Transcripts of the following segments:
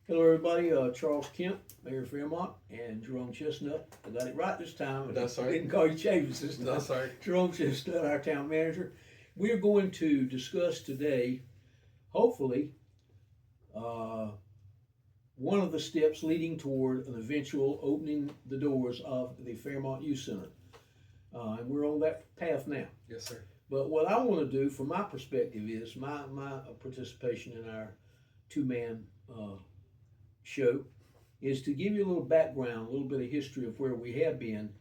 Hello, everybody. Charles Kemp, Mayor of Fairmont, and Jerome Chestnut. I got it right this time. That's I right. didn't call you Chavis this time. That's right. Jerome Chestnut, our town manager. We are going to discuss today, hopefully, uh, one of the steps leading toward an eventual opening the doors of the Fairmont Youth Center. And we're on that path now. Yes, sir. But what I want to do, from my perspective, is my participation in our two-man show is to give you a little background, a little bit of history of where we have been,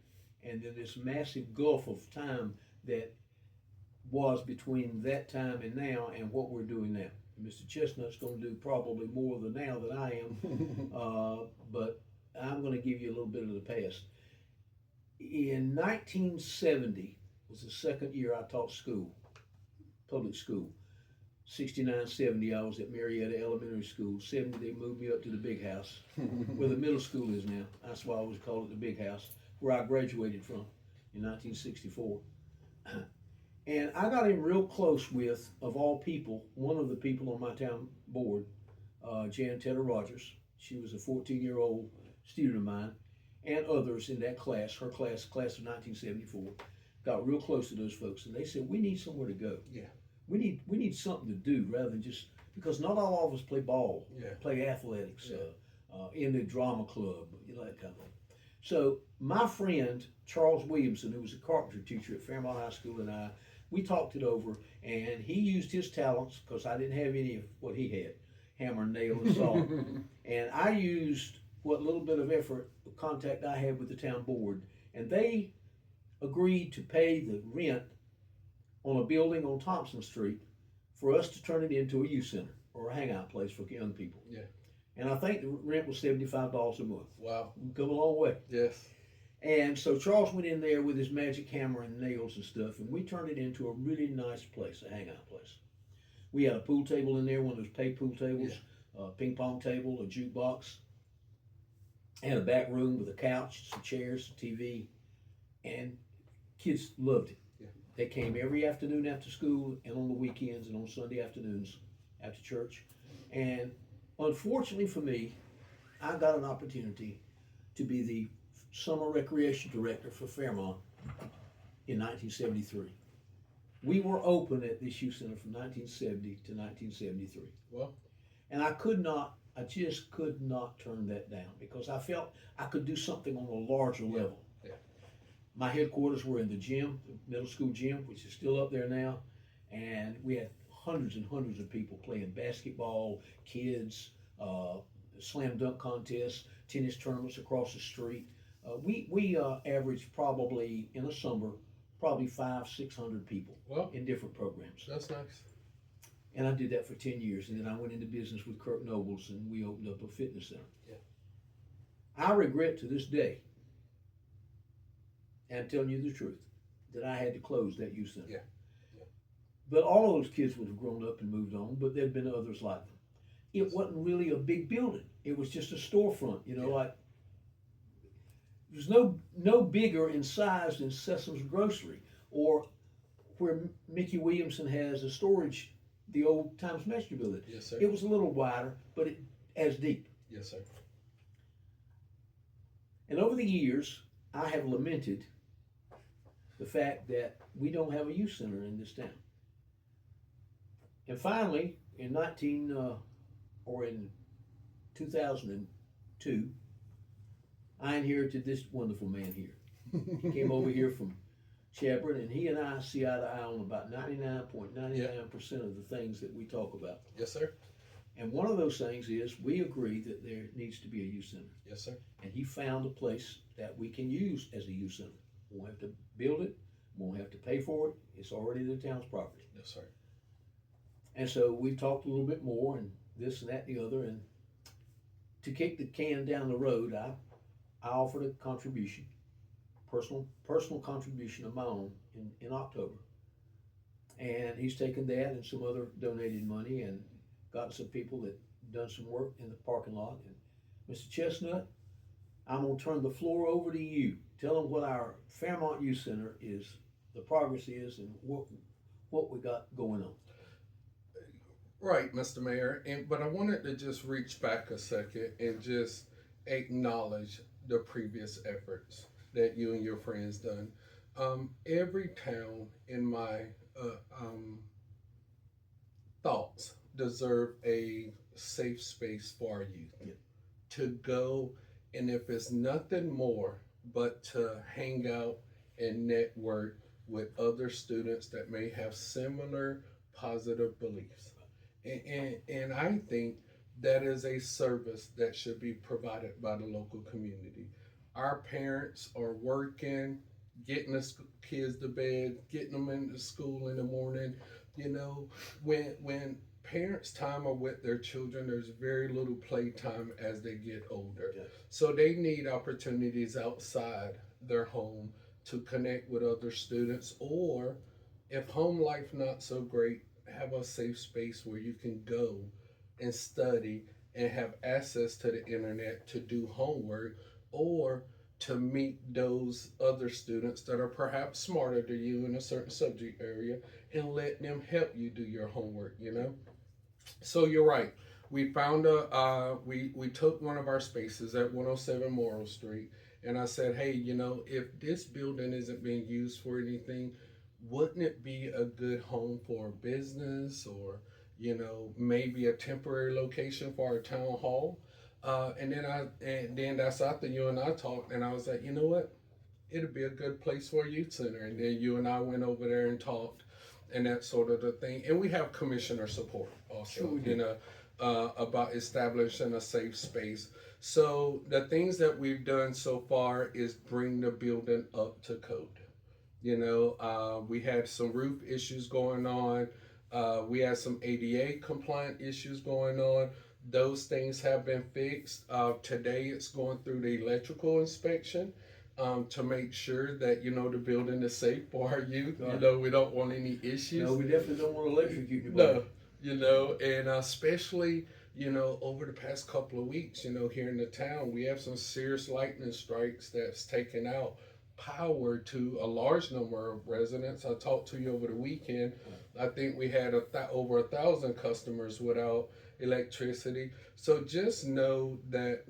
and then this massive gulf of time that was between that time and now, and what we're doing now. Mr. Chestnut's going to do probably more than now than I am, but I'm going to give you a little bit of the past. In 1970 was the second year I taught school, public school. 69, 70, I was at Marietta Elementary School. 70, they moved me up to the big house, where the middle school is now. That's why I always call it the big house, where I graduated from in 1964. And I got in real close with, of all people, one of the people on my town board, Jan Tedder Rogers. She was a 14-year-old student of mine, and others in that class, her class of 1974. Got real close to those folks, and they said, we need somewhere to go. Yeah. We need something to do rather than just, because not all of us play ball, play athletics, in the drama club, that kind of thing. So my friend Charles Williamson, who was a carpentry teacher at Fairmont High School, and we talked it over, and he used his talents, because I didn't have any of what he had, hammer, nail, and saw. And I used what little bit of effort, contact I had with the town board, and they agreed to pay the rent on a building on Thompson Street for us to turn it into a youth center or a hangout place for young people. Yeah. And I think the rent was $75 a month. Wow. Come a long way. Yes. And so Charles went in there with his magic hammer and nails and stuff, and we turned it into a really nice place, a hangout place. We had a pool table in there, one of those pay pool tables, a ping pong table, a jukebox, and a back room with a couch, some chairs, a TV, and kids loved it. Yeah. They came every afternoon after school and on the weekends and on Sunday afternoons after church. And unfortunately for me, I got an opportunity to be the summer recreation director for Fairmont in 1973. We were open at this youth center from 1970 to 1973. Well. And I just could not turn that down, because I felt I could do something on a larger level. Yeah. My headquarters were in the gym, the middle school gym, which is still up there now, and we had hundreds and hundreds of people playing basketball, kids, slam dunk contests, tennis tournaments across the street. We averaged probably in the summer, probably 500-600 people in different programs. That's nice. And I did that for 10 years, and then I went into business with Kirk Nobles, and we opened up a fitness center. Yeah. I regret to this day, and I'm telling you the truth, that I had to close that youth center. Yeah. Yeah. But all of those kids would have grown up and moved on, but there'd been others like them. It wasn't really a big building. It was just a storefront, like it was no bigger in size than Sesam's Grocery, or where Mickey Williamson has a storage, the old Times Master building. Yes, sir. It was a little wider, but as deep. Yes, sir. And over the years, I have lamented the fact that we don't have a youth center in this town. And finally, in 2002, I inherited this wonderful man here. He came over here from Chapron, and he and I see eye to eye on about 99.99% of the things that we talk about. Yes, sir. And one of those things is we agree that there needs to be a youth center. Yes, sir. And he found a place that we can use as a youth center. We won't have to build it, we won't have to pay for it. It's already the town's property. Yes, sir. And so we talked a little bit more, and this and that and the other, and to kick the can down the road, I offered a contribution, personal contribution of my own in October. And he's taken that and some other donated money and gotten some people that done some work in the parking lot. And Mr. Chestnut, I'm gonna turn the floor over to you. Tell them what our Fairmont Youth Center is, the progress is, and what we got going on. Right, Mr. Mayor. But I wanted to just reach back a second and just acknowledge the previous efforts that you and your friends done. Every town in my uh, um, thoughts deserve a safe space for our youth Yeah. to go, and if it's nothing more but to hang out and network with other students that may have similar positive beliefs. And I think that is a service that should be provided by the local community. Our parents are working, getting the kids to bed, getting them into school in the morning. You know, when parents' time are with their children, there's very little playtime as they get older. Yeah. So they need opportunities outside their home to connect with other students, or if home life not so great, have a safe space where you can go and study and have access to the internet to do homework, or to meet those other students that are perhaps smarter than you in a certain subject area and let them help you do your homework, you know? So you're right. We found we took one of our spaces at 107 Morrill Street, and I said, hey, if this building isn't being used for anything, wouldn't it be a good home for a business, or maybe a temporary location for our town hall? And then that's after you and I talked, and I was like, you know what? It'd be a good place for a youth center. And then you and I went over there and talked, and that sort of the thing. And we have commissioner support Sure also, we do. about establishing a safe space. So the things that we've done so far is bring the building up to code. We had some roof issues going on. We had some ADA compliant issues going on. Those things have been fixed. Today it's going through the electrical inspection, to make sure that the building is safe for our youth. Right. We don't want any issues. No, we definitely don't want to electrocute anybody. No, and especially over the past couple of weeks, here in the town, we have some serious lightning strikes that's taken out power to a large number of residents. I talked to you over the weekend. I think we had over 1,000 customers without electricity. So just know that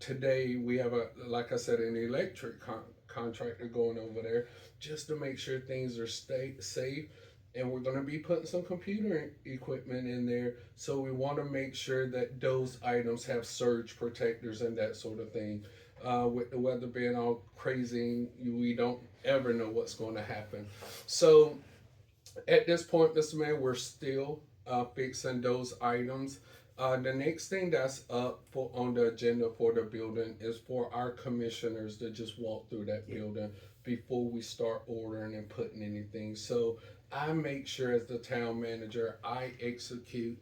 today we have like I said, an electric contractor going over there just to make sure things are safe, and we're going to be putting some computer equipment in there. So we want to make sure that those items have surge protectors and that sort of thing. With the weather being all crazy, we don't ever know what's going to happen. So at this point, Mr. Mayor, we're still fixing those items. The next thing that's up on the agenda for the building is for our commissioners to just walk through that building before we start ordering and putting anything. So I make sure, as the town manager, I execute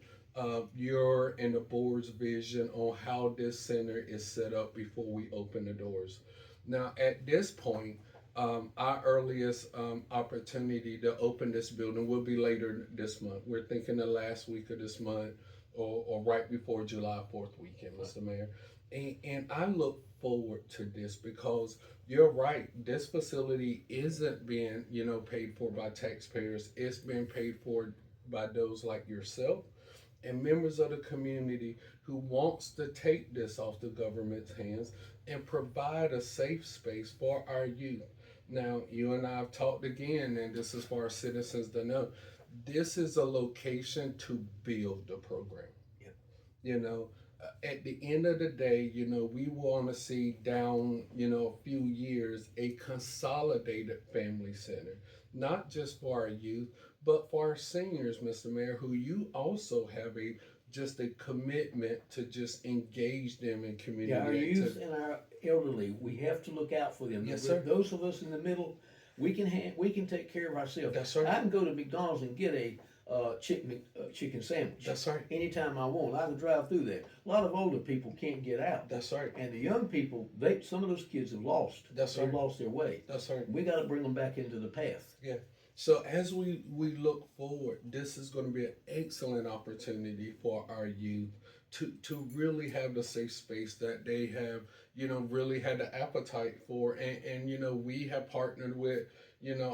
your and the board's vision on how this center is set up before we open the doors. Now, at this point, our earliest opportunity to open this building will be later this month. We're thinking the last week of this month, or right before July 4th weekend, Mr. Mayor. And I look forward to this because you're right. This facility isn't being, paid for by taxpayers. It's being paid for by those like yourself and members of the community who wants to take this off the government's hands and provide a safe space for our youth. Now, you and I have talked again, and this is for our citizens to know. This is a location to build the program. Yep. At the end of the day, we want to see down, a few years, a consolidated family center, not just for our youth, but for our seniors, Mr. Mayor, who you also have just a commitment to just engage them in community. Yeah, our youth and our elderly, we have to look out for them. Yes, sir. Those of us in the middle, we can take care of ourselves. That's right. I can go to McDonald's and get a chicken sandwich. That's right. Anytime I want, I can drive through there. A lot of older people can't get out. That's right. And the young people, some of those kids have lost. That's They've right. lost their way. That's right. We got to bring them back into the path. Yeah. So as we look forward, this is going to be an excellent opportunity for our youth to really have the safe space that they have, really had the appetite for. And we have partnered with,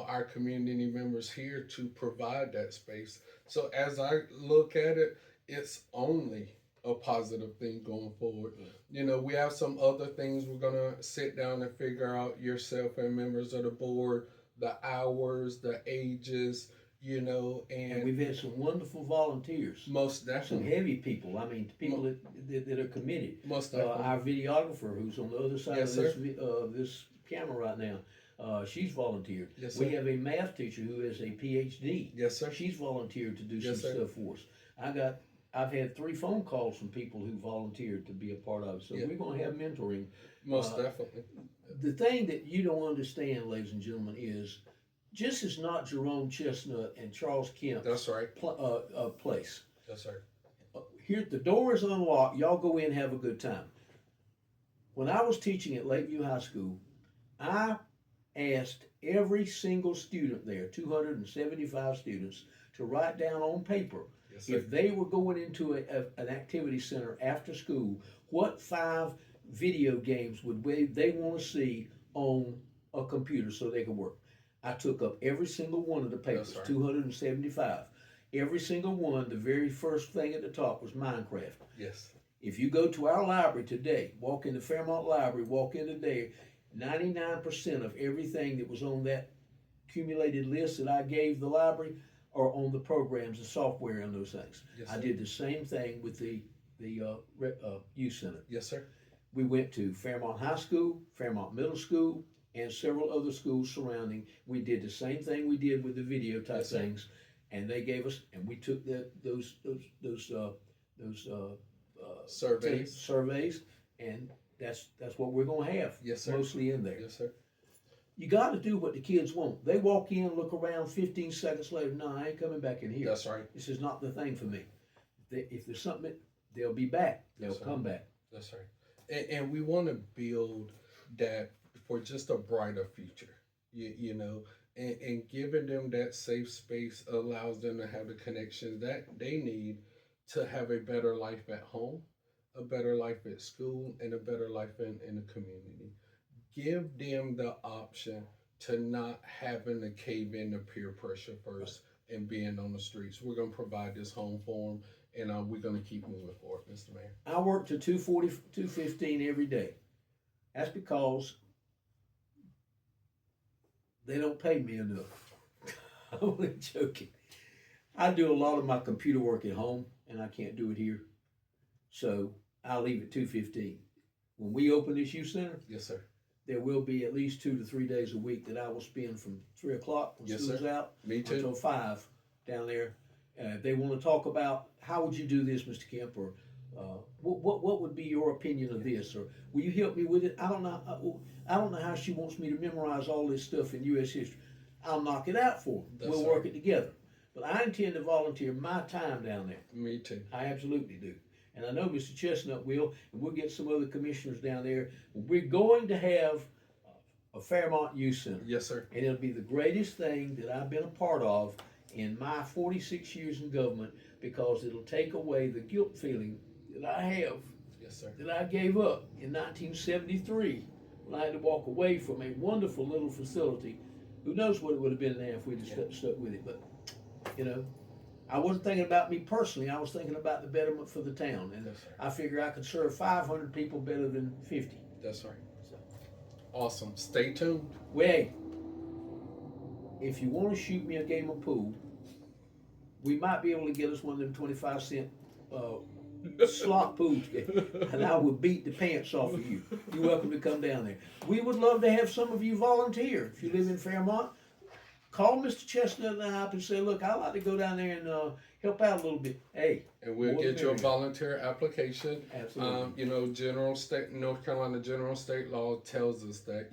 our community members here to provide that space. So as I look at it, it's only a positive thing going forward. We have some other things we're gonna sit down and figure out, yourself and members of the board, the hours, the ages, And we've had some wonderful volunteers. most Some definitely, heavy people. I mean, people that are committed. most definitely. Our videographer, who's on the other side Yes, of sir. this camera right now, she's volunteered. Yes, We sir. have a math teacher who has a PhD. Yes, sir. She's volunteered to do Yes, some sir. stuff for us. I've had 3 phone calls from people who volunteered to be a part of it. So Yeah. we're going to have mentoring. Most Uh, definitely. The thing that you don't understand, ladies and gentlemen, is just as not Jerome Chestnut and Charles Kemp's That's right. place. That's right. Here, the door is unlocked. Y'all go in, have a good time. When I was teaching at Lakeview High School, I asked every single student there, 275 students, to write down on paper, Yes, sir. if they were going into an activity center after school, what 5 video games would they want to see on a computer so they could work. I took up every single one of the papers, That's right. 275. Every single one, the very first thing at the top was Minecraft. Yes. If you go to our library today, walk in the Fairmont Library, walk in today, 99% of everything that was on that accumulated list that I gave the library are on the programs, the software, and those things. Yes, I sir. did the same thing with the youth center. Yes, sir. We went to Fairmont High School, Fairmont Middle School, and several other schools surrounding. We did the same thing we did with the video type Yes, sir. things, and they gave us, and we took those surveys, and that's what we're gonna have. Yes, sir. Mostly in there. Yes, sir. You got to do what the kids want. They walk in, look around, 15 seconds later, no, I ain't coming back in here. That's right. This is not the thing for me. If there's something, they'll be back. They'll Yes, sir. come back. That's right. And we want to build that for just a brighter future, and giving them that safe space allows them to have the connections that they need to have a better life at home, a better life at school, and a better life in the community. Give them the option to not having to cave in to peer pressure first and being on the streets. We're going to provide this home for them, and we're going to keep moving forward, Mr. Mayor. I work to 2:40, 2:15 every day. That's because they don't pay me enough. I'm only joking. I do a lot of my computer work at home, and I can't do it here. So I leave at 2:15. When we open this youth center, Yes, sir. there will be at least 2 to 3 days a week that I will spend from 3 o'clock when Yes, school's sir. out Me too. until 5 down there. If they want to talk about how would you do this, Mr. Kemp, or what would be your opinion of this, or will you help me with it? I don't know. I don't know how she wants me to memorize all this stuff in U.S. history. I'll knock it out for them. That's We'll right. work it together. But I intend to volunteer my time down there. Me too. I absolutely do. And I know Mr. Chestnut will, and we'll get some other commissioners down there. We're going to have a Fairmont Youth Center. Yes, sir. And it'll be the greatest thing that I've been a part of in my 46 years in government, because it'll take away the guilt feeling that I have, Yes, sir. that I gave up in 1973 when I had to walk away from a wonderful little facility. Who knows what it would have been now if we'd have stuck with it. But, I wasn't thinking about me personally. I was thinking about the betterment for the town. And Yes, sir. I figure I could serve 500 people better than 50. That's right. So, Awesome. Stay tuned. well, hey, if you want to shoot me a game of pool, we might be able to get us one of them 25-cent slot pools, and I will beat the pants off of you. You're welcome to come down there. We would love to have some of you volunteer. If you live in Fairmont, call Mr. Chestnut and I up and say, look, I'd like to go down there and help out a little bit. Hey, And we'll more get the you a merrier. volunteer application. Absolutely. North Carolina general state law tells us that,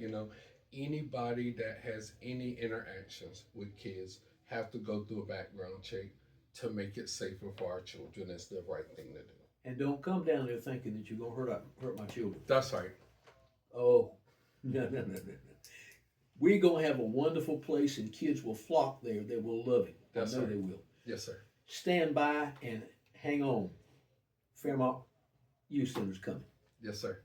anybody that has any interactions with kids have to go through a background check to make it safer for our children. It's the right thing to do. And don't come down there thinking that you're going to hurt my children. That's right. Oh, no. We're going to have a wonderful place, and kids will flock there. They will love it. That's I know right. they will. Yes, sir. Stand by and hang on. Fairmont youth center's coming. Yes, sir.